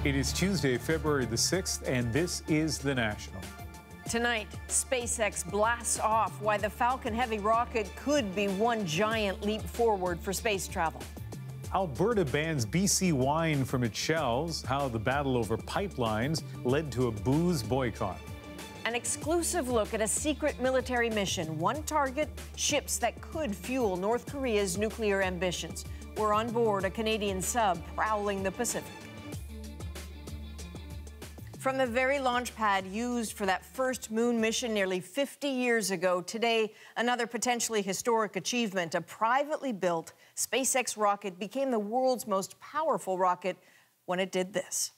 It is Tuesday, February the 6th, and this is The National. Tonight, SpaceX blasts off why the Falcon Heavy rocket could be one giant leap forward for space travel. Alberta bans BC wine from its shelves, how the battle over pipelines led to a booze boycott. An exclusive look at a secret military mission. One target, ships that could fuel North Korea's nuclear ambitions. We're on board a Canadian sub prowling the Pacific. From the very launch pad used for that first moon mission nearly 50 years ago, today, another potentially historic achievement. A privately built SpaceX rocket became the world's most powerful rocket when it did this.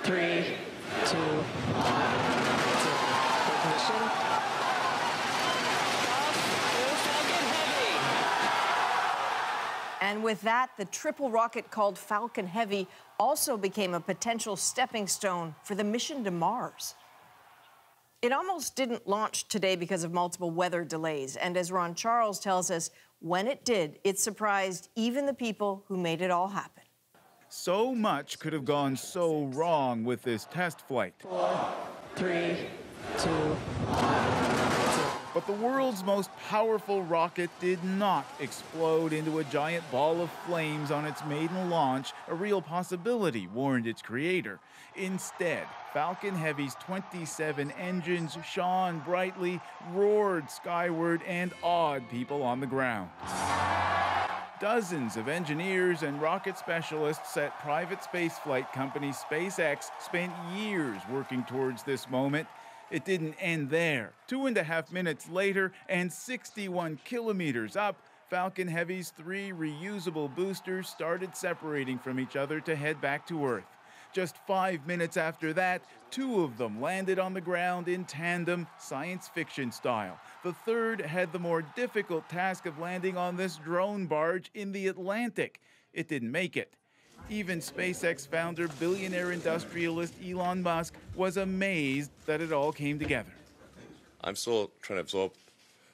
3, 2, 1. And with that, the triple rocket called Falcon Heavy also became a potential stepping stone for the mission to Mars. It almost didn't launch today because of multiple weather delays. And as Ron Charles tells us, when it did, it surprised even the people who made it all happen. So much could have gone so wrong with this test flight. 4, 3, 2, 1. But the world's most powerful rocket did not explode into a giant ball of flames on its maiden launch, a real possibility, warned its creator. Instead, Falcon Heavy's 27 engines shone brightly, roared skyward, and awed people on the ground. Dozens of engineers and rocket specialists at private spaceflight company SpaceX spent years working towards this moment. It didn't end there. 2.5 minutes later, and 61 kilometers up, Falcon Heavy's 3 reusable boosters started separating from each other to head back to Earth. Just 5 minutes after that, 2 of them landed on the ground in tandem, science fiction style. The third had the more difficult task of landing on this drone barge in the Atlantic. It didn't make it. Even SpaceX founder, billionaire industrialist Elon Musk was amazed that it all came together. I'm still trying to absorb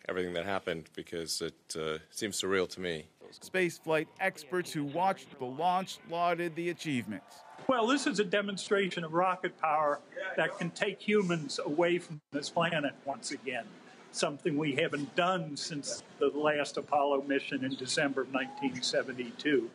everything that happened because it seems surreal to me. Spaceflight experts who watched the launch lauded the achievements. Well, this is a demonstration of rocket power that can take humans away from this planet once again, something we haven't done since the last Apollo mission in December of 1972.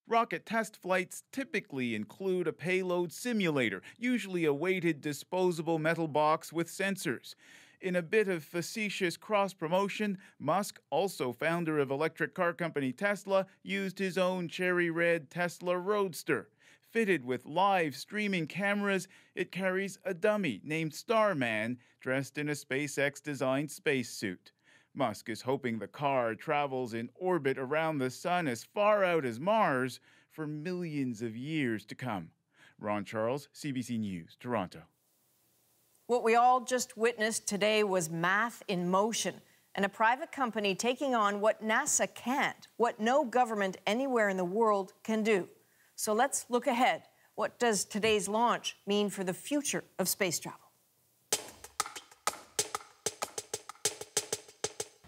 Rocket test flights typically include a payload simulator, usually a weighted disposable metal box with sensors. In a bit of facetious cross-promotion, Musk, also founder of electric car company Tesla, used his own cherry red Tesla Roadster. Fitted with live streaming cameras, it carries a dummy named Starman, dressed in a SpaceX-designed spacesuit. Musk is hoping the car travels in orbit around the sun as far out as Mars for millions of years to come. Ron Charles, CBC News, Toronto. What we all just witnessed today was math in motion, and a private company taking on what NASA can't, what no government anywhere in the world can do. So let's look ahead. What does today's launch mean for the future of space travel?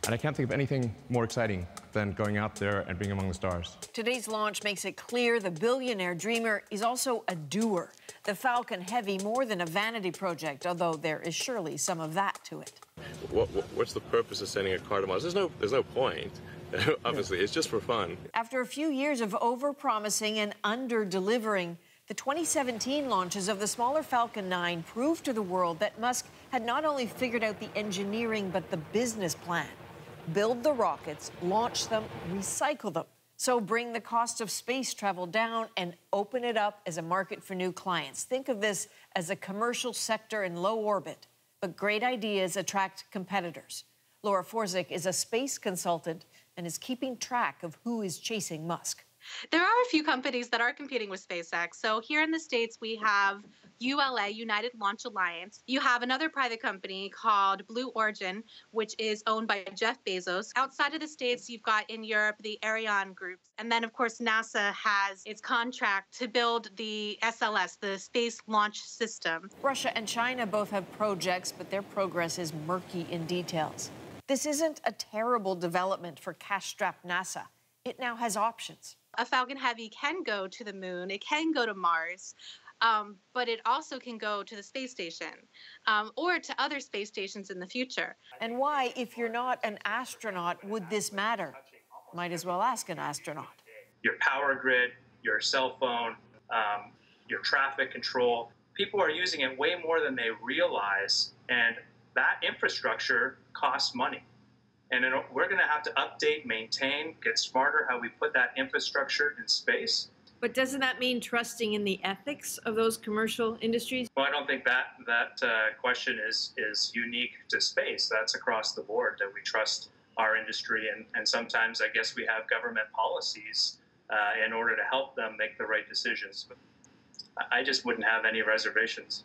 And I can't think of anything more exciting than going out there and being among the stars. Today's launch makes it clear the billionaire dreamer is also a doer. The Falcon Heavy, more than a vanity project, although there is surely some of that to it. What's the purpose of sending a car to Mars? There's no point. Obviously, it's just for fun. After a few years of over-promising and under-delivering, the 2017 launches of the smaller Falcon 9 proved to the world that Musk had not only figured out the engineering, but the business plan. Build the rockets, launch them, recycle them. So bring the cost of space travel down and open it up as a market for new clients. Think of this as a commercial sector in low orbit. But great ideas attract competitors. Laura Forzik is a space consultant and is keeping track of who is chasing Musk. There are a few companies that are competing with SpaceX. So here in the States, we have ULA, United Launch Alliance. You have another private company called Blue Origin, which is owned by Jeff Bezos. Outside of the States, you've got in Europe the Ariane groups. And then, of course, NASA has its contract to build the SLS, the Space Launch System. Russia and China both have projects, but their progress is murky in details. This isn't a terrible development for cash-strapped NASA. It now has options. A Falcon Heavy can go to the moon, it can go to Mars, but it also can go to the space station or to other space stations in the future. And why, if you're not an astronaut, would this matter? Might as well ask an astronaut. Your power grid, your cell phone, your traffic control. People are using it way more than they realize, and that infrastructure costs money. And we're going to have to update, maintain, get smarter how we put that infrastructure in space. But doesn't that mean trusting in the ethics of those commercial industries? Well, I don't think that question is unique to space. That's across the board, that we trust our industry. And sometimes I guess we have government policies in order to help them make the right decisions. But I just wouldn't have any reservations.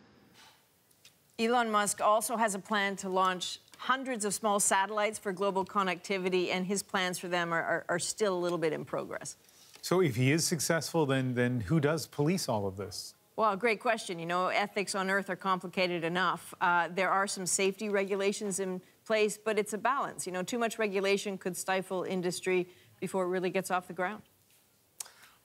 Elon Musk also has a plan to launch hundreds of small satellites for global connectivity, and his plans for them are still a little bit in progress. So if he is successful, then who does police all of this? Well, great question. You know, ethics on Earth are complicated enough. There are some safety regulations in place, but it's a balance. You know, too much regulation could stifle industry before it really gets off the ground.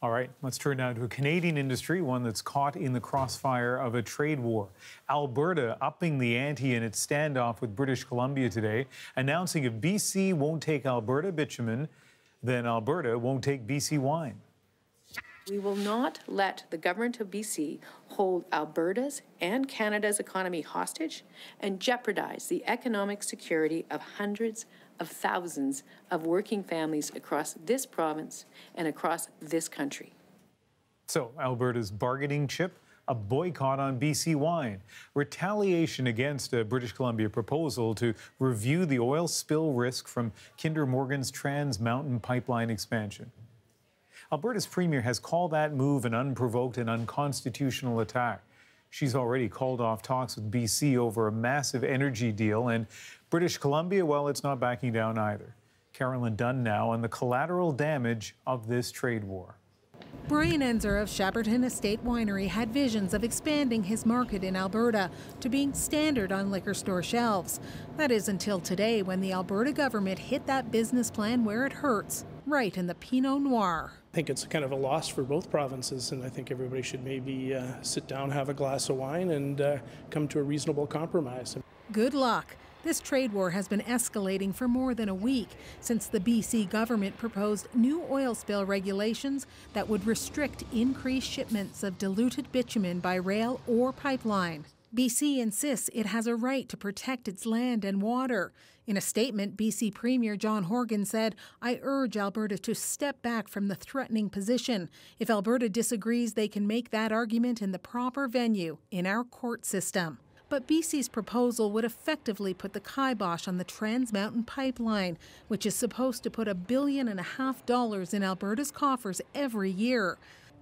All right, let's turn now to a Canadian industry, one that's caught in the crossfire of a trade war. Alberta upping the ante in its standoff with British Columbia today, announcing if BC won't take Alberta bitumen, then Alberta won't take BC wine. We will not let the government of BC hold Alberta's and Canada's economy hostage and jeopardize the economic security of hundreds of thousands of working families across this province and across this country. So, Alberta's bargaining chip, a boycott on BC wine, retaliation against a British Columbia proposal to review the oil spill risk from Kinder Morgan's Trans Mountain pipeline expansion. Alberta's premier has called that move an unprovoked and unconstitutional attack. She's already called off talks with BC over a massive energy deal, and British Columbia, well, it's not backing down either. Carolyn Dunn now on the collateral damage of this trade war. Brian Enzer of Shepparton Estate Winery had visions of expanding his market in Alberta to being standard on liquor store shelves. That is until today, when the Alberta government hit that business plan where it hurts, right in the Pinot Noir. I think it's kind of a loss for both provinces, and I think everybody should maybe sit down, have a glass of wine, and come to a reasonable compromise. Good luck. This trade war has been escalating for more than a week since the BC government proposed new oil spill regulations that would restrict increased shipments of diluted bitumen by rail or pipeline. BC insists it has a right to protect its land and water. In a statement, BC Premier John Horgan said, "I urge Alberta to step back from the threatening position. If Alberta disagrees, they can make that argument in the proper venue, in our court system." But BC's proposal would effectively put the kibosh on the Trans Mountain pipeline, which is supposed to put $1.5 billion in Alberta's coffers every year.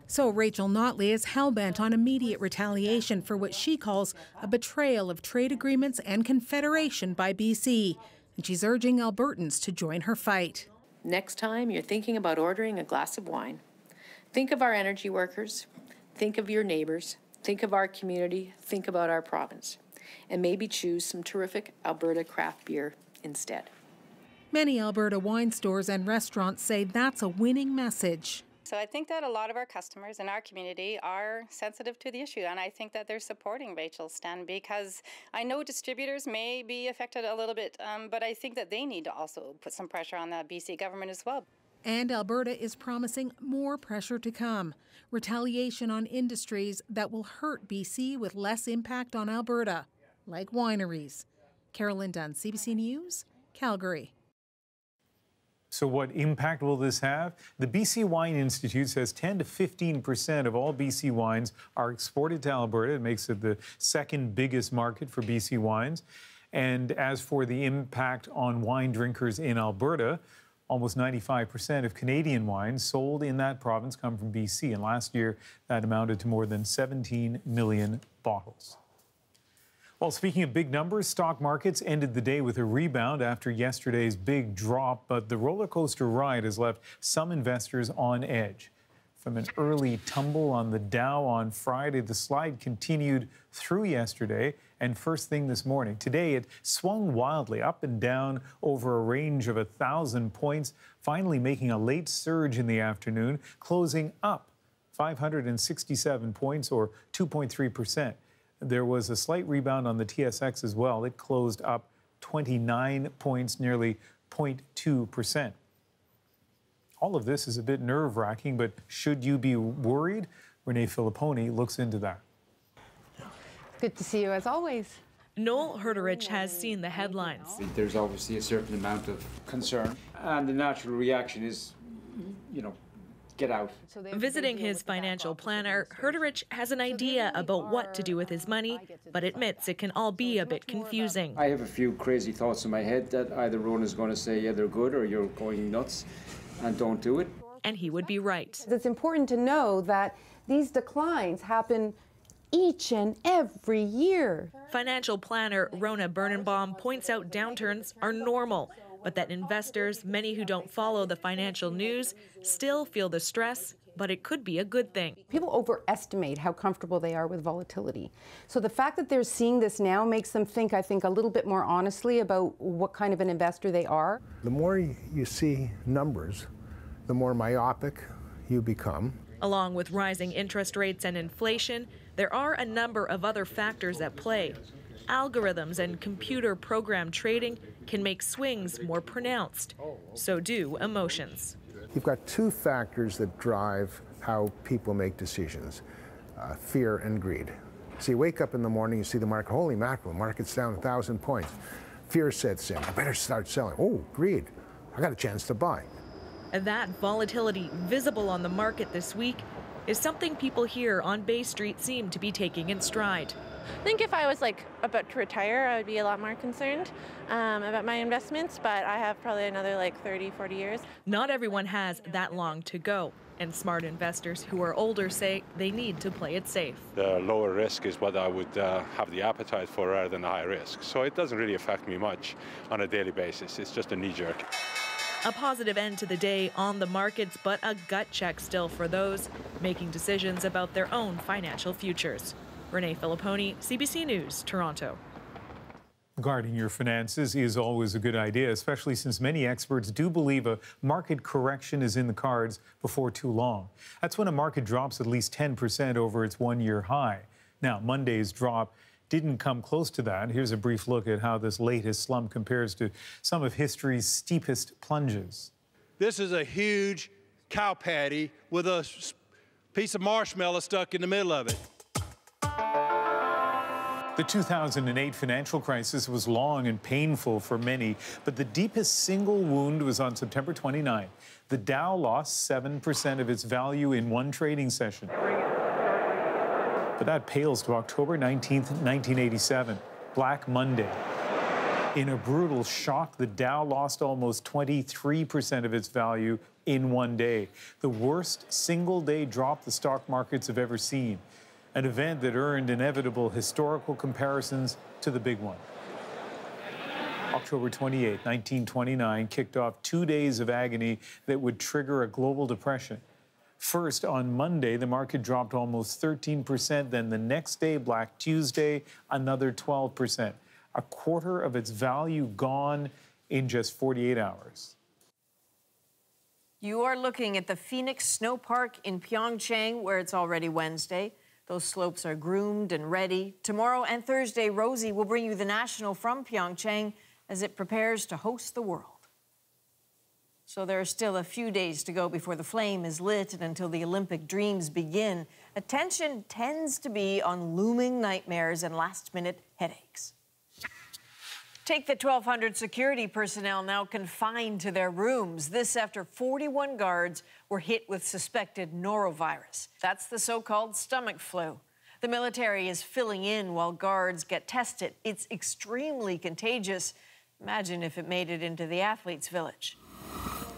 So Rachel Notley is hell-bent on immediate retaliation for what she calls a betrayal of trade agreements and confederation by BC. And she's urging Albertans to join her fight. Next time you're thinking about ordering a glass of wine, think of our energy workers, think of your neighbors, think of our community, think about our province, and maybe choose some terrific Alberta craft beer instead. Many Alberta wine stores and restaurants say that's a winning message. So I think that a lot of our customers in our community are sensitive to the issue, and I think that they're supporting Rachel's stand, because I know distributors may be affected a little bit, but I think that they need to also put some pressure on the BC government as well. And Alberta is promising more pressure to come. Retaliation on industries that will hurt BC with less impact on Alberta, like wineries. Carolyn Dunn, CBC News, Calgary. So what impact will this have? The BC Wine Institute says 10 to 15% of all BC wines are exported to Alberta. It makes it the second biggest market for BC wines. And as for the impact on wine drinkers in Alberta, almost 95% of Canadian wines sold in that province come from BC, and last year that amounted to more than 17 million bottles. Well, speaking of big numbers, stock markets ended the day with a rebound after yesterday's big drop, but the roller coaster ride has left some investors on edge. From an early tumble on the Dow on Friday, the slide continued through yesterday and first thing this morning. Today, it swung wildly up and down over a range of 1,000 points, finally making a late surge in the afternoon, closing up 567 points, or 2.3%. There was a slight rebound on the TSX as well. It closed up 29 points, nearly 0.2%. All of this is a bit nerve-wracking, but should you be worried? Renee Filipponi looks into that. Good to see you as always. Noel Herderich has seen the headlines. There's obviously a certain amount of concern, and the natural reaction is, get out. Visiting his financial planner, Herderich has an idea about what to do with his money, but admits it can all be a bit confusing. I have a few crazy thoughts in my head that either Rona's going to say, yeah, they're good, or you're going nuts, and don't do it. And he would be right. It's important to know that these declines happen each and every year. Financial planner Rona Birnenbaum points out downturns are normal, but that investors, many who don't follow the financial news, still feel the stress, but it could be a good thing. People overestimate how comfortable they are with volatility. So the fact that they're seeing this now makes them think, I think, a little bit more honestly about what kind of an investor they are. The more you see numbers, the more myopic you become. Along with rising interest rates and inflation, there are a number of other factors at play. Algorithms and computer program trading can make swings more pronounced. So do emotions. You've got two factors that drive how people make decisions, fear and greed. So you wake up in the morning, you see the market, holy mackerel, the market's down 1,000 points. Fear sets in, I better start selling. Oh, greed, I got a chance to buy. That volatility visible on the market this week is something people here on Bay Street seem to be taking in stride. I think if I was about to retire, I would be a lot more concerned about my investments, but I have probably another 30, 40 years. Not everyone has that long to go, and smart investors who are older say they need to play it safe. The lower risk is what I would have the appetite for rather than the high risk. So it doesn't really affect me much on a daily basis. It's just a knee-jerk. A positive end to the day on the markets, but a gut check still for those making decisions about their own financial futures. Renee Filipponi, CBC News, Toronto. Guarding your finances is always a good idea, especially since many experts do believe a market correction is in the cards before too long. That's when a market drops at least 10% over its one-year high. Now, Monday's drop didn't come close to that. Here's a brief look at how this latest slump compares to some of history's steepest plunges. This is a huge cow patty with a piece of marshmallow stuck in the middle of it. The 2008 financial crisis was long and painful for many, but the deepest single wound was on September 29. The Dow lost 7% of its value in one trading session. But that pales to October 19th, 1987, Black Monday. In a brutal shock, the Dow lost almost 23% of its value in one day, the worst single-day drop the stock markets have ever seen, an event that earned inevitable historical comparisons to the big one. October 28, 1929, kicked off 2 days of agony that would trigger a global depression. First, on Monday, the market dropped almost 13%. Then the next day, Black Tuesday, another 12%. A quarter of its value gone in just 48 hours. You are looking at the Phoenix Snow Park in Pyeongchang, where it's already Wednesday. Those slopes are groomed and ready. Tomorrow and Thursday, Rosie will bring you the National from Pyeongchang as it prepares to host the world. So there are still a few days to go before the flame is lit and until the Olympic dreams begin. Attention tends to be on looming nightmares and last-minute headaches. Take the 1,200 security personnel now confined to their rooms. This after 41 guards were hit with suspected norovirus. That's the so-called stomach flu. The military is filling in while guards get tested. It's extremely contagious. Imagine if it made it into the athletes' village.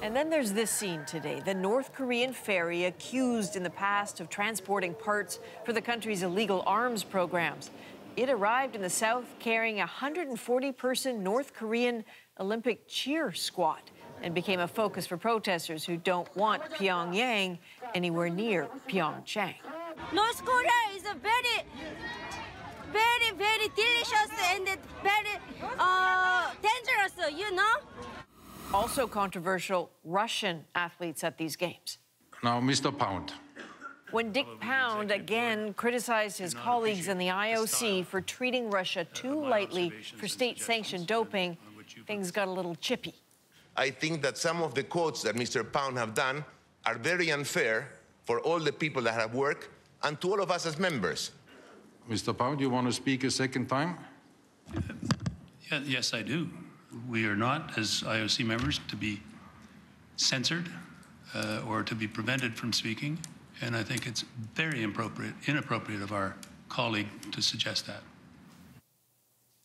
And then there's this scene today. The North Korean ferry accused in the past of transporting parts for the country's illegal arms programs. It arrived in the south carrying a 140-person North Korean Olympic cheer squad and became a focus for protesters who don't want Pyongyang anywhere near Pyeongchang. North Korea is a very, very delicious and very dangerous, you know? Also controversial, Russian athletes at these games. Now, Mr. Pound. When Dick Pound again criticized his colleagues in the IOC for treating Russia too lightly for state-sanctioned doping, things got a little chippy. I think that some of the quotes that Mr. Pound have done are very unfair for all the people that have worked and to all of us as members. Mr. Pound, you want to speak a second time? Yes, I do. We are not, as IOC members, to be censored or to be prevented from speaking. And I think it's very inappropriate of our colleague to suggest that.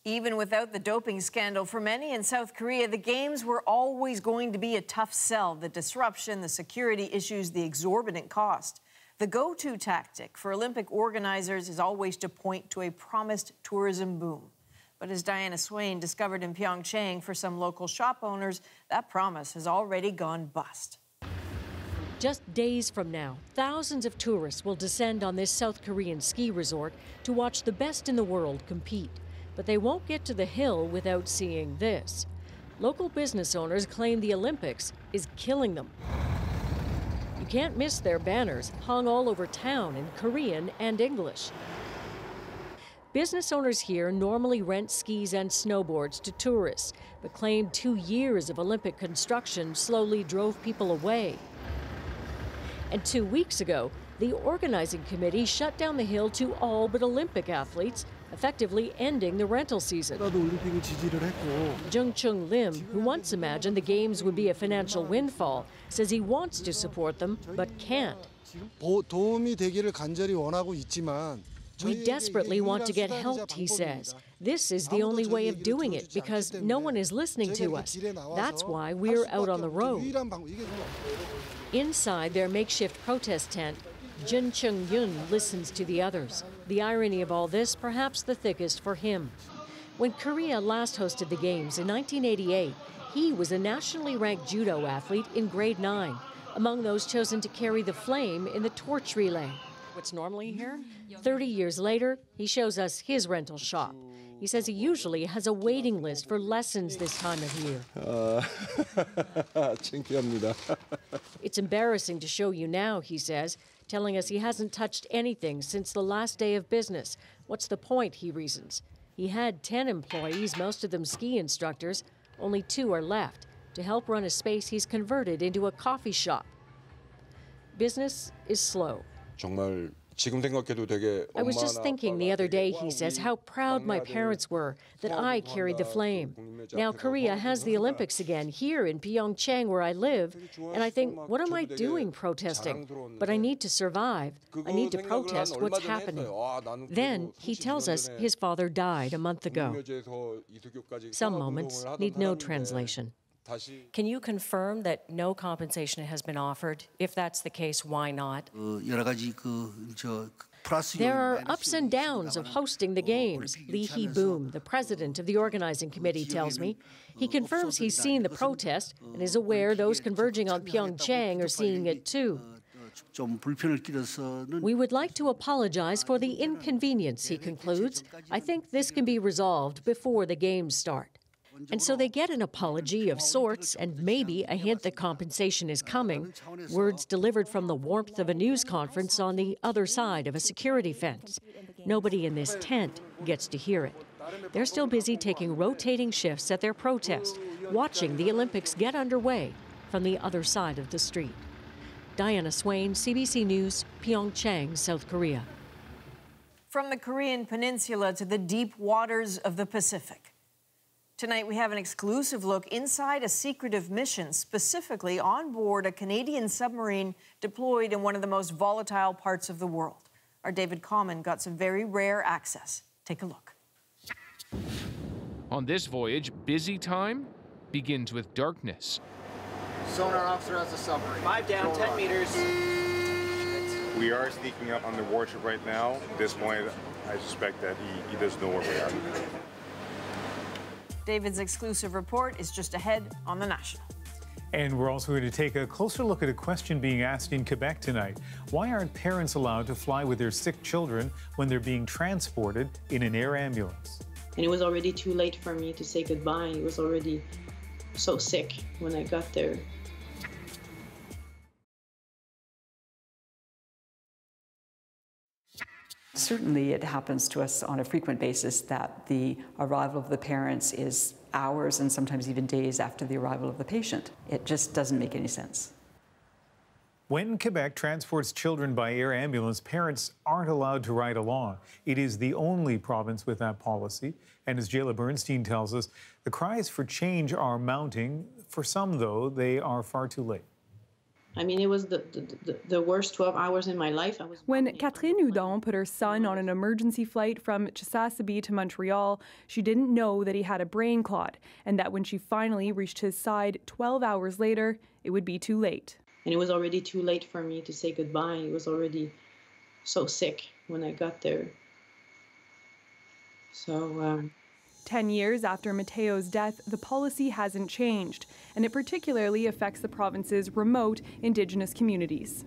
Even without the doping scandal, for many in South Korea, the Games were always going to be a tough sell. The disruption, the security issues, the exorbitant cost. The go-to tactic for Olympic organizers is always to point to a promised tourism boom. But as Diana Swain discovered in Pyeongchang for some local shop owners, that promise has already gone bust. Just days from now, thousands of tourists will descend on this South Korean ski resort to watch the best in the world compete. But they won't get to the hill without seeing this. Local business owners claim the Olympics is killing them. You can't miss their banners hung all over town in Korean and English. Business owners here normally rent skis and snowboards to tourists, but claim 2 years of Olympic construction slowly drove people away. And 2 weeks ago, the organizing committee shut down the hill to all but Olympic athletes, effectively ending the rental season. Jung Chung Lim, who once imagined the Games would be a financial windfall, says he wants to support them, but can't. We desperately want to get help, he says. This is the only way of doing it because no one is listening to us. That's why we're out on the road. Inside their makeshift protest tent, Jun Chung-yun listens to the others. The irony of all this, perhaps the thickest for him. When Korea last hosted the Games in 1988, he was a nationally ranked judo athlete in grade 9, among those chosen to carry the flame in the torch relay. What's normally here? 30 years later, he shows us his rental shop. He says he usually has a waiting list for lessons this time of year. It's embarrassing to show you now, he says, telling us he hasn't touched anything since the last day of business. What's the point, he reasons. He had 10 employees, most of them ski instructors. Only 2 are left to help run a space he's converted into a coffee shop. Business is slow. I was just thinking the other day, he says, how proud my parents were that I carried the flame. Now Korea has the Olympics again here in Pyeongchang where I live, and I think, what am I doing protesting? But I need to survive. I need to protest what's happening. Then he tells us his father died a month ago. Some moments need no translation. Can you confirm that no compensation has been offered? If that's the case, why not? There are ups and downs of hosting the Games, Lee Hee-boom, the president of the organizing committee, tells me. He confirms he's seen the protest and is aware those converging on Pyeongchang are seeing it too. We would like to apologize for the inconvenience, he concludes. I think this can be resolved before the Games start. And so they get an apology of sorts and maybe a hint that compensation is coming, words delivered from the warmth of a news conference on the other side of a security fence. Nobody in this tent gets to hear it. They're still busy taking rotating shifts at their protest, watching the Olympics get underway from the other side of the street. Diana Swain, CBC News, Pyeongchang, South Korea. From the Korean peninsula to the deep waters of the Pacific. Tonight, we have an exclusive look inside a secretive mission, specifically on board a Canadian submarine deployed in one of the most volatile parts of the world. Our David Common got some very rare access. Take a look. On this voyage, busy time begins with darkness. Sonar officer has a submarine. 5 down, 10 meters. We are sneaking up on the warship right now. At this point, I suspect that he doesn't know where we are. David's exclusive report is just ahead on The National. And we're also going to take a closer look at a question being asked in Quebec tonight. Why aren't parents allowed to fly with their sick children when they're being transported in an air ambulance? And it was already too late for me to say goodbye. He was already so sick when I got there. Certainly it happens to us on a frequent basis that the arrival of the parents is hours and sometimes even days after the arrival of the patient. It just doesn't make any sense. When Quebec transports children by air ambulance, parents aren't allowed to ride along. It is the only province with that policy. And as Jayla Bernstein tells us, the cries for change are mounting. For some, though, they are far too late. I mean, it was the worst 12 hours in my life. When Catherine Hudon put her son on an emergency flight from Chisasibi to Montreal, she didn't know that he had a brain clot, and that when she finally reached his side 12 hours later, it would be too late. And it was already too late for me to say goodbye. He was already so sick when I got there. So 10 years after Mateo's death, the policy hasn't changed, and it particularly affects the province's remote Indigenous communities.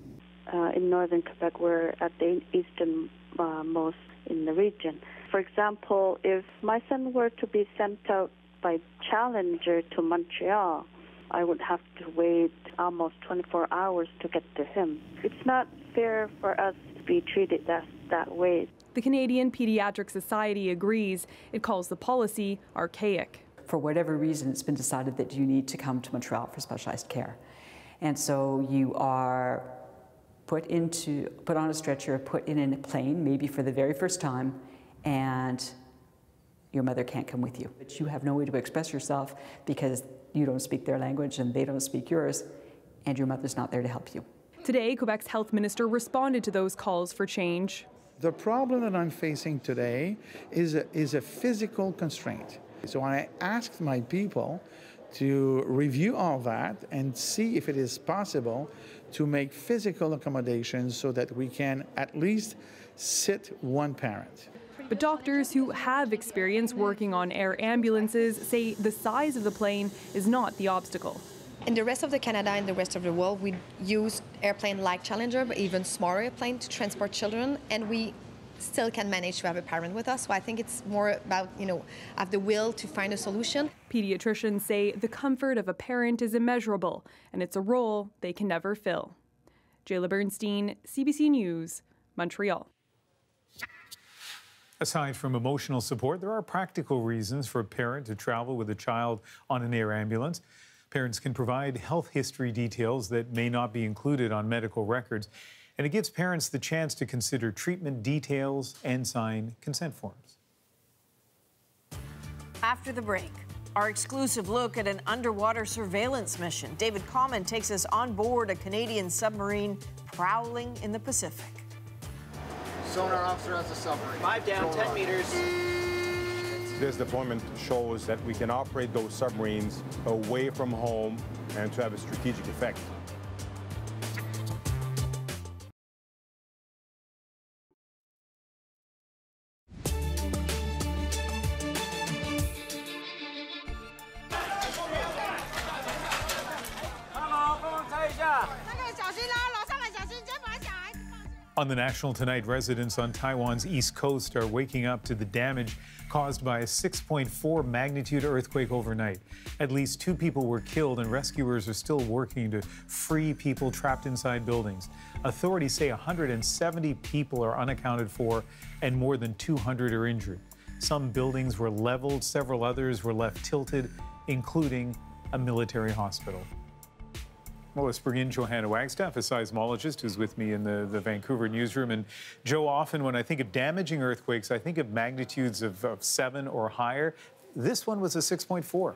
In northern Quebec, we're at the easternmost in the region. For example, if my son were to be sent out by Challenger to Montreal, I would have to wait almost 24 hours to get to him. It's not fair for us to be treated that way. The Canadian Pediatric Society agrees. It calls the policy archaic. For whatever reason, it's been decided that you need to come to Montreal for specialized care. And so you are put on a stretcher, put in a plane, maybe for the very first time, and your mother can't come with you. But you have no way to express yourself because you don't speak their language and they don't speak yours, and your mother's not there to help you. Today, Quebec's health minister responded to those calls for change. The problem that I'm facing today is a physical constraint. So I asked my people to review all that and see if it is possible to make physical accommodations so that we can at least sit one parent. But doctors who have experience working on air ambulances say the size of the plane is not the obstacle. In the rest of the Canada and the rest of the world, we use airplane like Challenger, but even smaller airplane to transport children, and we still can manage to have a parent with us. So I think it's more about, have the will to find a solution. Pediatricians say the comfort of a parent is immeasurable, and it's a role they can never fill. Jayla Bernstein, CBC News, Montreal. Aside from emotional support, there are practical reasons for a parent to travel with a child on an air ambulance. Parents can provide health history details that may not be included on medical records, and it gives parents the chance to consider treatment details and sign consent forms. After the break, our exclusive look at an underwater surveillance mission. David Common takes us on board a Canadian submarine prowling in the Pacific. Sonar officer has a submarine. 5 down, 10 meters. This deployment shows that we can operate those submarines away from home and to have a strategic effect. On the National Tonight, residents on Taiwan's east coast are waking up to the damage caused by a 6.4 magnitude earthquake overnight. At least 2 people were killed, and rescuers are still working to free people trapped inside buildings. Authorities say 170 people are unaccounted for and more than 200 are injured. Some buildings were leveled, several others were left tilted, including a military hospital. Well, let's bring in Johanna Wagstaff, a seismologist who's with me in the Vancouver newsroom. And Joe, often when I think of damaging earthquakes, I think of magnitudes of 7 or higher. This one was a 6.4.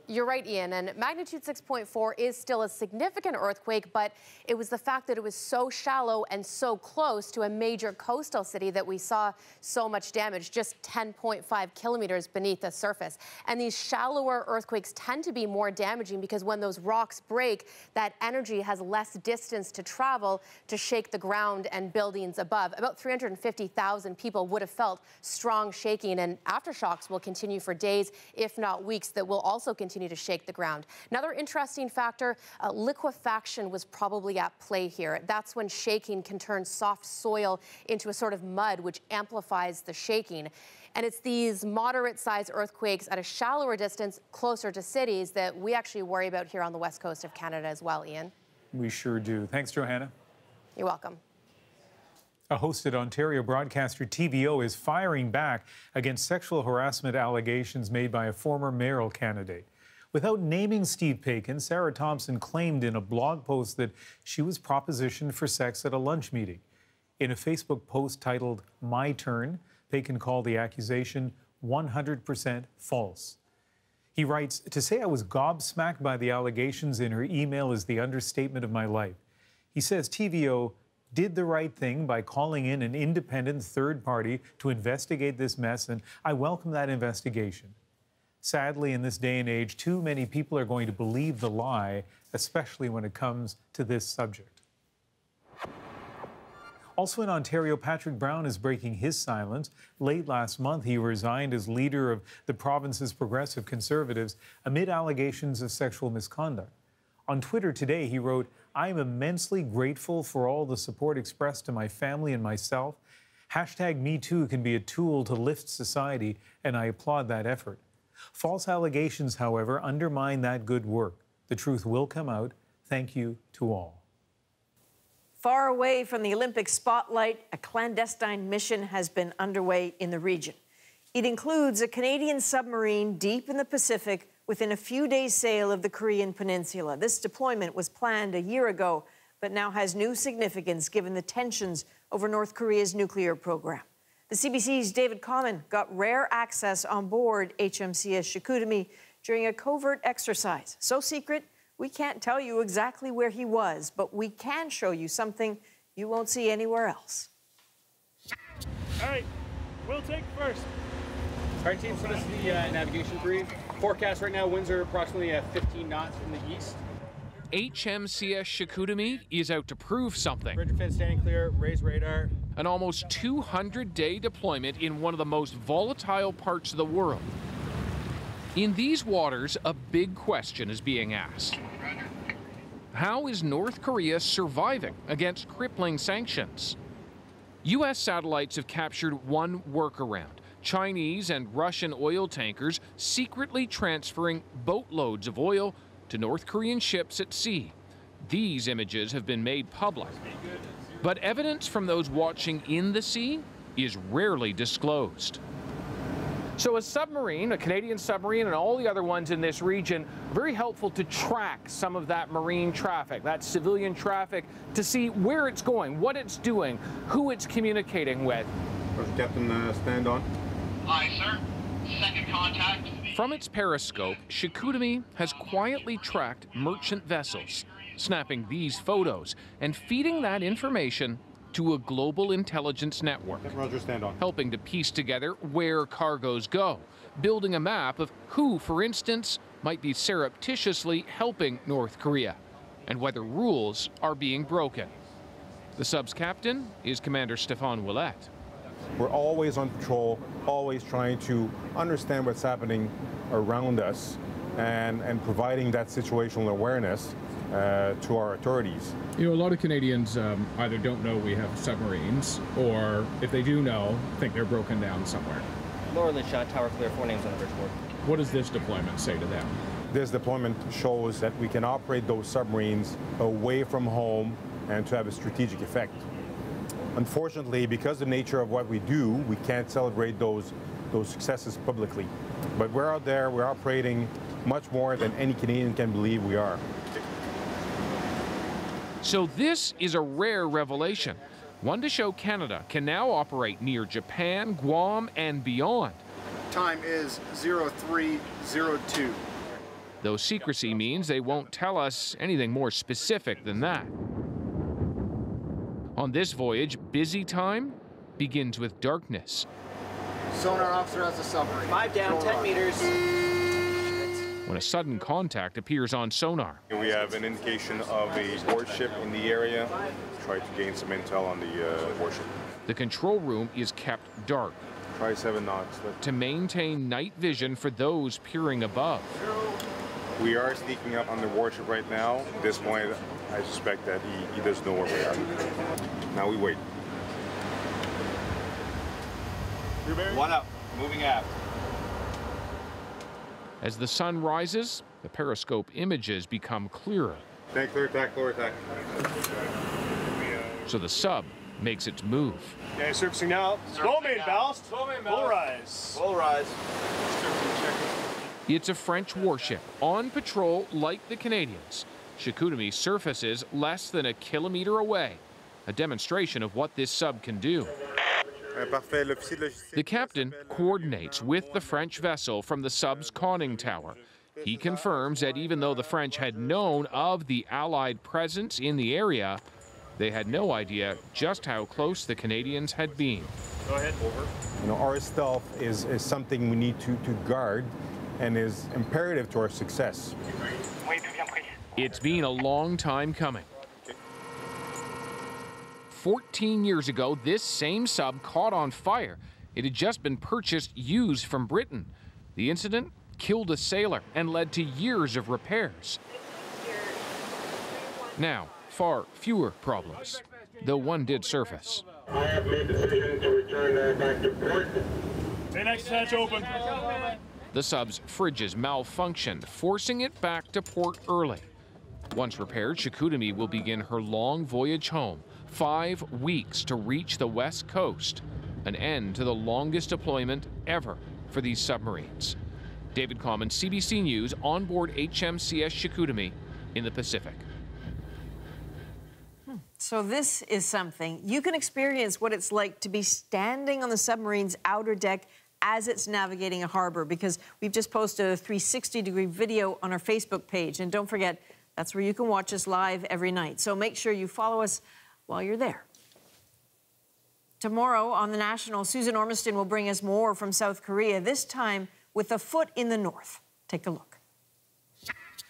You're right, Ian, and magnitude 6.4 is still a significant earthquake, but it was the fact that it was so shallow and so close to a major coastal city that we saw so much damage, just 10.5 kilometers beneath the surface. And these shallower earthquakes tend to be more damaging because when those rocks break, that energy has less distance to travel to shake the ground and buildings above. About 350,000 people would have felt strong shaking, and aftershocks will continue for days, if not weeks, that will also continue continue to shake the ground. Another interesting factor, liquefaction was probably at play here. That's when shaking can turn soft soil into a sort of mud, which amplifies the shaking. And it's these moderate-sized earthquakes at a shallower distance, closer to cities, that we actually worry about here on the west coast of Canada as well, Ian. We sure do. Thanks, Johanna. You're welcome. A hosted Ontario broadcaster, TVO, is firing back against sexual harassment allegations made by a former mayoral candidate. Without naming Steve Paikin, Sarah Thompson claimed in a blog post that she was propositioned for sex at a lunch meeting. In a Facebook post titled "My Turn," Paikin called the accusation 100% false. He writes, "To say I was gobsmacked by the allegations in her email is the understatement of my life." He says TVO did the right thing by calling in an independent third party to investigate this mess, and I welcome that investigation. Sadly, in this day and age, too many people are going to believe the lie, especially when it comes to this subject. Also in Ontario, Patrick Brown is breaking his silence. Late last month, he resigned as leader of the province's Progressive Conservatives amid allegations of sexual misconduct. On Twitter today, he wrote, "I am immensely grateful for all the support expressed to my family and myself. #MeToo can be a tool to lift society, and I applaud that effort. False allegations, however, undermine that good work. The truth will come out. Thank you to all." Far away from the Olympic spotlight, a clandestine mission has been underway in the region. It includes a Canadian submarine deep in the Pacific within a few days' sail of the Korean peninsula. This deployment was planned a year ago, but now has new significance given the tensions over North Korea's nuclear program. The CBC's David Common got rare access on board HMCS Chicoutimi during a covert exercise. So secret, we can't tell you exactly where he was, but we can show you something you won't see anywhere else. All right, we'll take first. All right, team, so this is the navigation brief. Forecast right now, winds are approximately 15 knots from the east. HMCS Chicoutimi is out to prove something. Bridge fin standing clear, raise radar. An almost 200-day deployment in one of the most volatile parts of the world. In these waters, a big question is being asked. How is North Korea surviving against crippling sanctions? U.S. satellites have captured one workaround: Chinese and Russian oil tankers secretly transferring boatloads of oil to North Korean ships at sea. These images have been made public. But evidence from those watching in the sea is rarely disclosed. So a submarine, a Canadian submarine, and all the other ones in this region, very helpful to track some of that marine traffic, that civilian traffic, to see where it's going, what it's doing, who it's communicating with. Captain, stand on. Aye, sir. Second contact. From its periscope, Chicoutimi has quietly tracked merchant vessels, snapping these photos and feeding that information to a global intelligence network. Roger, stand on. Helping to piece together where cargoes go, building a map of who, for instance, might be surreptitiously helping North Korea, and whether rules are being broken. The sub's captain is Commander Stéphane Ouellette. We're always on patrol, always trying to understand what's happening around us and providing that situational awareness to our authorities. You know, a lot of Canadians either don't know we have submarines, or if they do know, think they're broken down somewhere. Lower the shot, tower clear, 4 names on the bridgeboard. What does this deployment say to them? This deployment shows that we can operate those submarines away from home and to have a strategic effect. Unfortunately, because of the nature of what we do, we can't celebrate those successes publicly. But we're out there, we're operating much more than any Canadian can believe we are. So this is a rare revelation, one to show Canada can now operate near Japan, Guam, and beyond. Time is 0302. Though secrecy means they won't tell us anything more specific than that. On this voyage, busy time begins with darkness. Sonar officer has a submarine. 5 down, 10 meters. When a sudden contact appears on sonar. We have an indication of a warship in the area. Try to gain some intel on the warship. The control room is kept dark. Try 7 knots. To maintain night vision for those peering above. We are sneaking up on the warship right now. At this point, I suspect that he doesn't know where we are. Now we wait. One up, moving aft. As the sun rises, the periscope images become clearer. Tank clear attack, lower attack. So the sub makes its move. Okay, surfacing now. Slow main ballast. Slow main ballast. Full rise. Full rise. It's a French warship on patrol like the Canadians. Chicoutimi surfaces less than a kilometer away, a demonstration of what this sub can do. The captain coordinates with the French vessel from the sub's conning tower. He confirms that even though the French had known of the Allied presence in the area, they had no idea just how close the Canadians had been. Go ahead, over. You know, our stealth is something we need to guard and is imperative to our success. It's been a long time coming. 14 years ago, this same sub caught on fire. It had just been purchased used from Britain. The incident killed a sailor and led to years of repairs. Now, far fewer problems, though one did surface. I have made the decision to return back to port. Hey, next hatch open. The sub's fridges malfunctioned, forcing it back to port early. Once repaired, Chicoutimi will begin her long voyage home, 5 weeks to reach the west coast, an end to the longest deployment ever for these submarines. David Common, CBC News, on board HMCS Chicoutimi in the Pacific. So this is something. You can experience what it's like to be standing on the submarine's outer deck as it's navigating a harbor, because we've just posted a 360-degree video on our Facebook page. And don't forget, that's where you can watch us live every night. So make sure you follow us while you're there. Tomorrow on The National, Susan Ormiston will bring us more from South Korea, this time with a foot in the north. Take a look.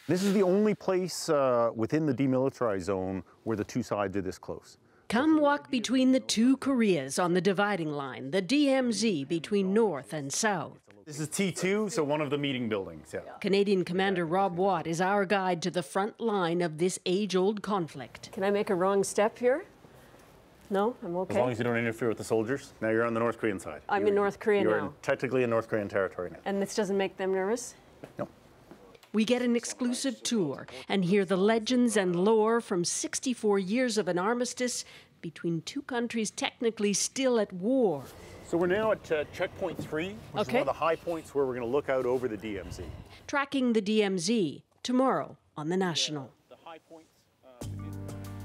This is the only place within the demilitarized zone where the two sides are this close. Come walk between the two Koreas on the dividing line, the DMZ between North and South. This is T2, so one of the meeting buildings, yeah. Canadian Commander Rob Watt is our guide to the front line of this age-old conflict. Can I make a wrong step here? No, I'm okay. As long as you don't interfere with the soldiers. Now you're on the North Korean side. I'm in North Korea now. You're technically in North Korean territory now. And this doesn't make them nervous? No. We get an exclusive tour and hear the legends and lore from 64 years of an armistice between two countries technically still at war. So we're now at checkpoint 3, which is one of the high points where we're going to look out over the DMZ. Tracking the DMZ tomorrow on The National.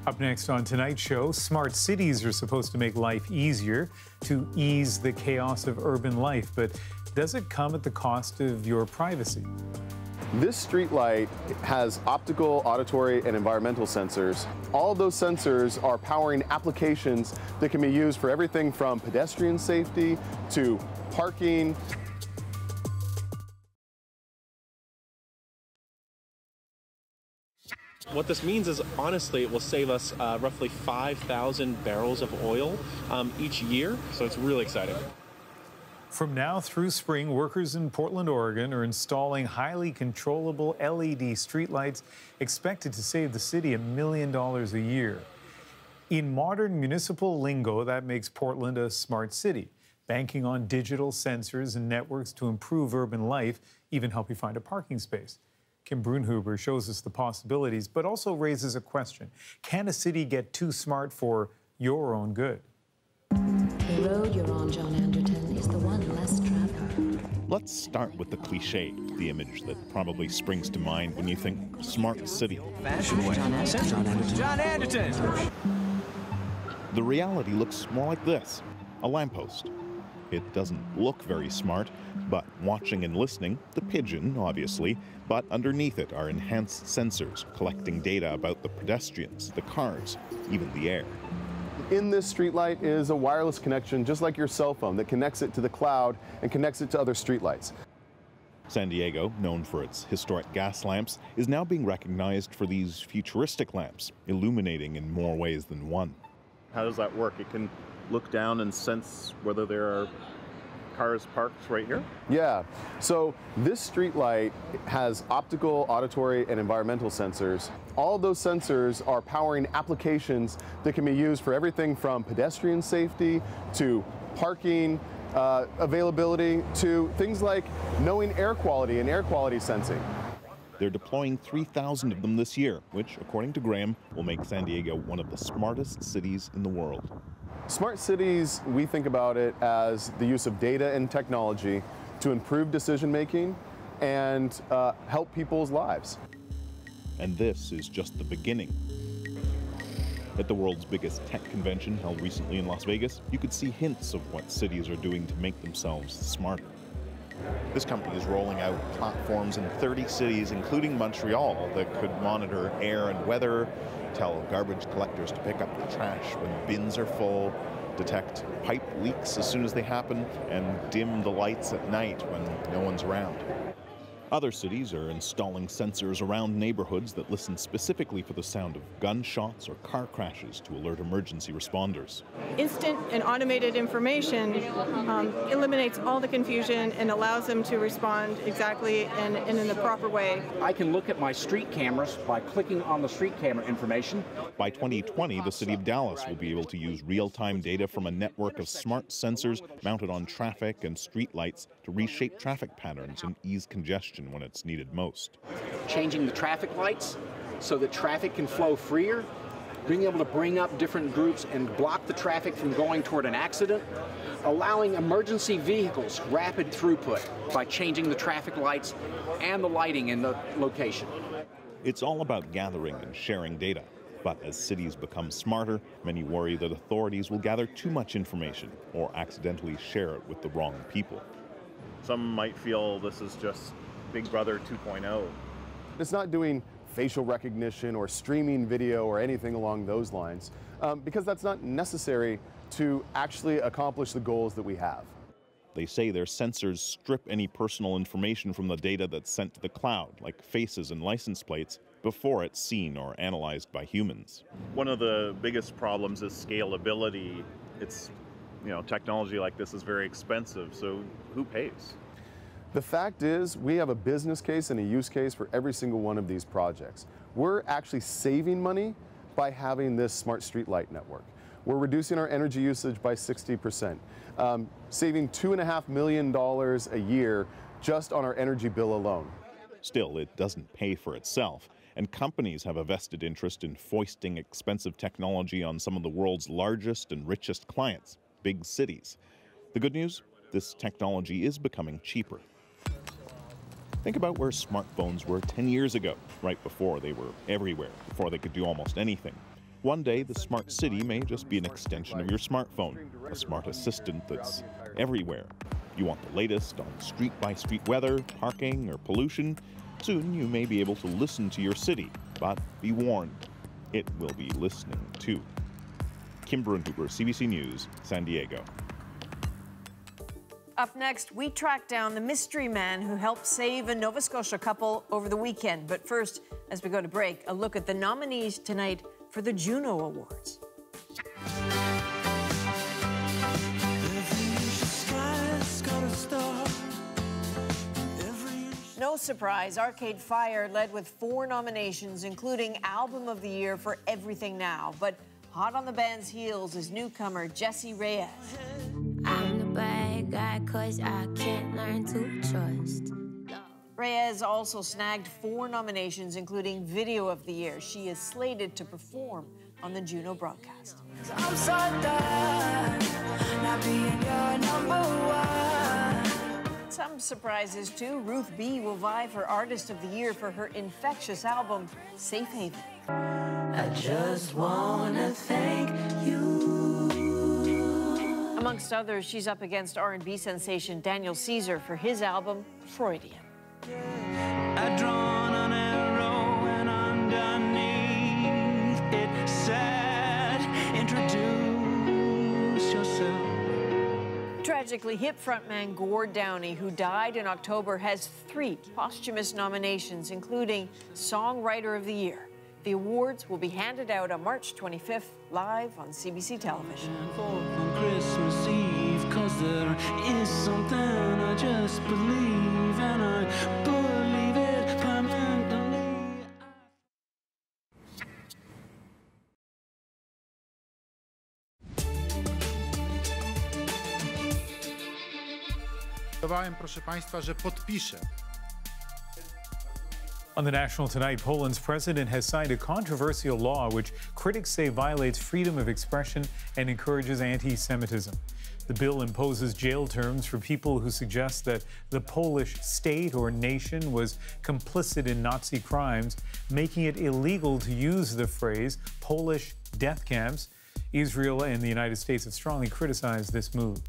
Up next on tonight's show, smart cities are supposed to make life easier to ease the chaos of urban life, but does it come at the cost of your privacy? This streetlight has optical, auditory, and environmental sensors. All of those sensors are powering applications that can be used for everything from pedestrian safety to parking. What this means is, honestly, it will save us roughly 5,000 barrels of oil each year, so it's really exciting. From now through spring, workers in Portland, Oregon are installing highly controllable LED streetlights expected to save the city $1 million a year. In modern municipal lingo, that makes Portland a smart city, banking on digital sensors and networks to improve urban life, even help you find a parking space. Kim Brunhuber shows us the possibilities, but also raises a question. Can a city get too smart for your own good? The road you're on, John Anderton, is the one less traveled. Let's start with the cliche, the image that probably springs to mind when you think smart city. John Anderton. John Anderton! The reality looks more like this, a lamppost. It doesn't look very smart, but watching and listening, the pigeon, obviously, but underneath it are enhanced sensors collecting data about the pedestrians, the cars, even the air. In this streetlight is a wireless connection, just like your cell phone, that connects it to the cloud and connects it to other streetlights. San Diego, known for its historic gas lamps, is now being recognized for these futuristic lamps, illuminating in more ways than one. How does that work? It can look down and sense whether there are cars parked right here? Yeah, so this street light has optical, auditory, and environmental sensors. All of those sensors are powering applications that can be used for everything from pedestrian safety to parking availability to things like knowing air quality and air quality sensing. They're deploying 3,000 of them this year, which, according to Graham, will make San Diego one of the smartest cities in the world. Smart cities, we think about it as the use of data and technology to improve decision making and help people's lives. And this is just the beginning. At the world's biggest tech convention held recently in Las Vegas, you could see hints of what cities are doing to make themselves smarter. This company is rolling out platforms in 30 cities, including Montreal, that could monitor air and weather, tell garbage collectors to pick up the trash when bins are full, detect pipe leaks as soon as they happen, and dim the lights at night when no one's around. Other cities are installing sensors around neighborhoods that listen specifically for the sound of gunshots or car crashes to alert emergency responders. Instant and automated information eliminates all the confusion and allows them to respond exactly and in the proper way. I can look at my street cameras by clicking on the street camera information. By 2020, the city of Dallas will be able to use real-time data from a network of smart sensors mounted on traffic and street lights to reshape traffic patterns and ease congestion when it's needed most. Changing the traffic lights so that traffic can flow freer, being able to bring up different groups and block the traffic from going toward an accident, allowing emergency vehicles rapid throughput by changing the traffic lights and the lighting in the location. It's all about gathering and sharing data. But as cities become smarter, many worry that authorities will gather too much information or accidentally share it with the wrong people. Some might feel this is just Big Brother 2.0. It's not doing facial recognition or streaming video or anything along those lines, because that's not necessary to actually accomplish the goals that we have. They say their sensors strip any personal information from the data that's sent to the cloud, like faces and license plates, before it's seen or analyzed by humans. One of the biggest problems is scalability. It's, technology like this is very expensive, so who pays? The fact is, we have a business case and a use case for every single one of these projects. We're actually saving money by having this smart street light network. We're reducing our energy usage by 60%, saving $2.5 million a year just on our energy bill alone. Still, it doesn't pay for itself, and companies have a vested interest in foisting expensive technology on some of the world's largest and richest clients, big cities. The good news? This technology is becoming cheaper. Think about where smartphones were 10 years ago, right before they were everywhere, before they could do almost anything. One day, the smart city may just be an extension of your smartphone, a smart assistant that's everywhere. You want the latest on street-by-street weather, parking, or pollution? Soon you may be able to listen to your city, but be warned, it will be listening too. Kim Brunhuber, CBC News, San Diego. Up next, we track down the mystery man who helped save a Nova Scotia couple over the weekend. But first, as we go to break, a look at the nominees tonight for the Juno Awards. No surprise, Arcade Fire led with 4 nominations, including Album of the Year for Everything Now. But hot on the band's heels is newcomer Jessie Reyez. I'm the bad guy 'cause I can't learn to trust. Reyez also snagged 4 nominations, including Video of the Year. She is slated to perform on the Juno broadcast. I'm so done not being your number one. Some surprises, too. Ruth B. will vie for Artist of the Year for her infectious album, Safe Haven. I just wanna thank you. Amongst others, she's up against R&B sensation Daniel Caesar for his album, Freudian. I drawn an arrow and underneath it said, introduce yourself. Tragically, hip frontman Gord Downie, who died in October, has 3 posthumous nominations, including Songwriter of the Year. The awards will be handed out on March 25th, live on CBC Television. On Christmas Eve, 'cause there is something I just believe, and I believe it permanently. Proszę Państwa, że podpiszę. On the National Tonight, Poland's president has signed a controversial law which critics say violates freedom of expression and encourages anti-Semitism. The bill imposes jail terms for people who suggest that the Polish state or nation was complicit in Nazi crimes, making it illegal to use the phrase Polish death camps. Israel and the United States have strongly criticized this move.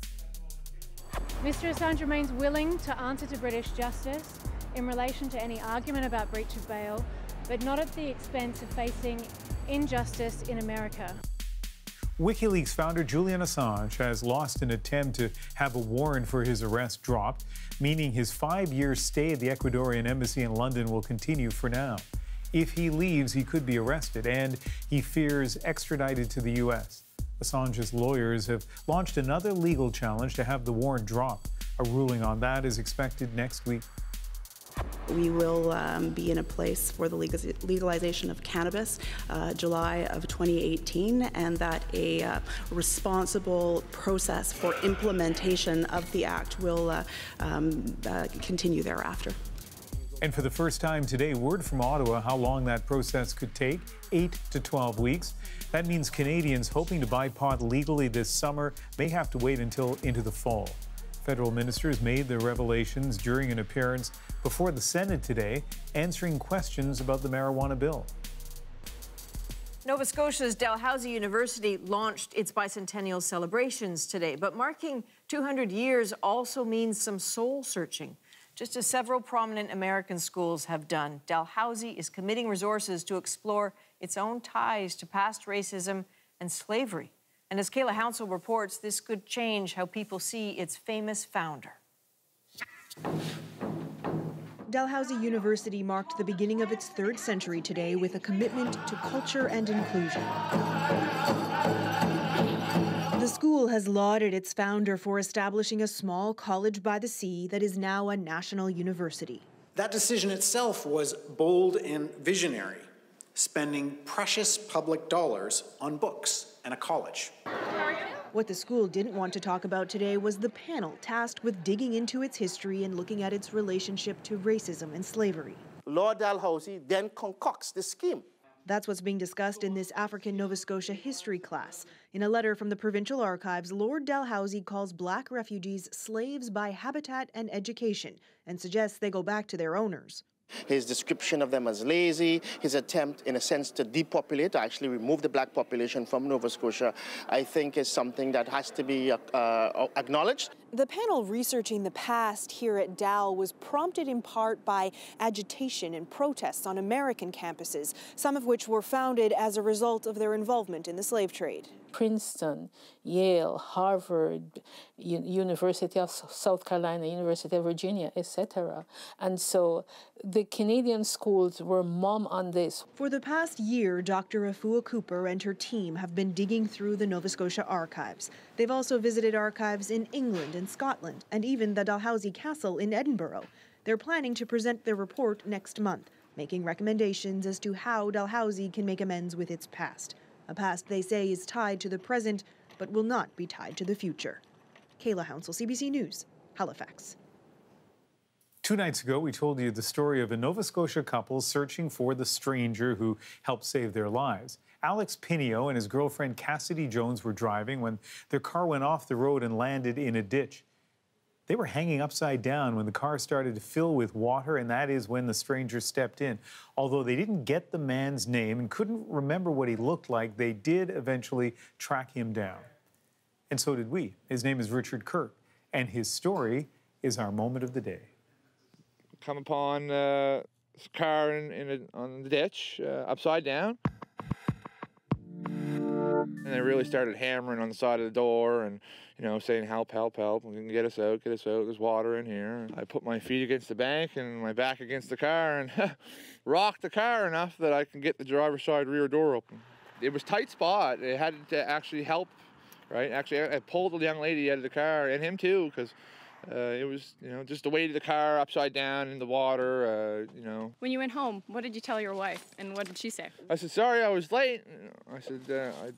Mr. Assange remains willing to answer to British justice in relation to any argument about breach of bail, but not at the expense of facing injustice in America. WikiLeaks founder Julian Assange has lost an attempt to have a warrant for his arrest dropped, meaning his 5-year stay at the Ecuadorian embassy in London will continue for now. If he leaves, he could be arrested, and he fears extradited to the U.S. Assange's lawyers have launched another legal challenge to have the warrant dropped. A ruling on that is expected next week. We will be in a place for the legalization of cannabis, July of 2018, and that a responsible process for implementation of the act will continue thereafter. And for the first time today, word from Ottawa how long that process could take, 8 to 12 weeks. That means Canadians hoping to buy pot legally this summer may have to wait until into the fall. Federal ministers made their revelations during an appearance before the Senate today, answering questions about the marijuana bill. Nova Scotia's Dalhousie University launched its bicentennial celebrations today, but marking 200 years also means some soul-searching. Just as several prominent American schools have done, Dalhousie is committing resources to explore its own ties to past racism and slavery. And as Kayla Hounsell reports, this could change how people see its famous founder. Dalhousie University marked the beginning of its 3rd century today with a commitment to culture and inclusion. The school has lauded its founder for establishing a small college by the sea that is now a national university. That decision itself was bold and visionary, spending precious public dollars on books and a college. What the school didn't want to talk about today was the panel tasked with digging into its history and looking at its relationship to racism and slavery. Lord Dalhousie then concocts the scheme. That's what's being discussed in this African Nova Scotia history class. In a letter from the Provincial Archives, Lord Dalhousie calls Black refugees slaves by habitat and education and suggests they go back to their owners. His description of them as lazy, his attempt, in a sense, to depopulate, to actually remove the black population from Nova Scotia, I think is something that has to be acknowledged. The panel researching the past here at Dal was prompted in part by agitation and protests on American campuses, some of which were founded as a result of their involvement in the slave trade. Princeton, Yale, Harvard, University of South Carolina, University of Virginia, etc. And so the Canadian schools were mum on this. For the past year, Dr. Afua Cooper and her team have been digging through the Nova Scotia archives. They've also visited archives in England and Scotland, and even the Dalhousie Castle in Edinburgh. They're planning to present their report next month, making recommendations as to how Dalhousie can make amends with its past. A past they say is tied to the present, but will not be tied to the future. Kayla Hounsell, CBC News, Halifax. 2 nights ago, we told you the story of a Nova Scotia couple searching for the stranger who helped save their lives. Alex Pinio and his girlfriend Cassidy Jones were driving when their car went off the road and landed in a ditch. They were hanging upside down when the car started to fill with water, and that is when the stranger stepped in. Although they didn't get the man's name and couldn't remember what he looked like, they did eventually track him down. And so did we. His name is Richard Kirk, and his story is our moment of the day. Come upon a car on the ditch, upside down. And they really started hammering on the side of the door and, you know, saying, help, help, help, get us out, there's water in here. I put my feet against the bank and my back against the car and rocked the car enough that I can get the driver's side rear door open. It was a tight spot. It had to actually help, right? Actually, I pulled the young lady out of the car, and him too, because it was, you know, just the weight of the car upside down in the water, you know. When you went home, what did you tell your wife, and what did she say? I said, sorry, I was late. I said, I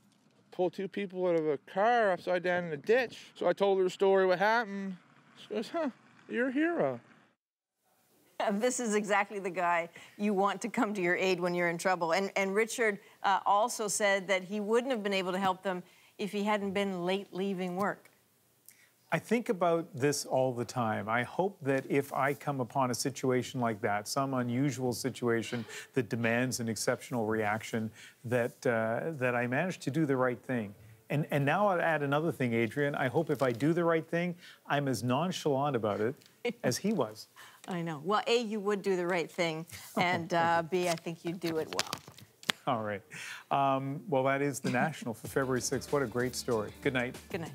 pulled 2 people out of a car upside down in a ditch. So I told her the story, what happened. She goes, huh, you're a hero. This is exactly the guy you want to come to your aid when you're in trouble. And Richard also said that he wouldn't have been able to help them if he hadn't been late leaving work. I think about this all the time. I hope that if I come upon a situation like that, some unusual situation that demands an exceptional reaction, that I manage to do the right thing. And now I'll add another thing, Adrian. I hope if I do the right thing, I'm as nonchalant about it as he was. I know. Well, A, you would do the right thing, and B, I think you'd do it well. All right. Well, that is the National for February 6th. What a great story. Good night. Good night.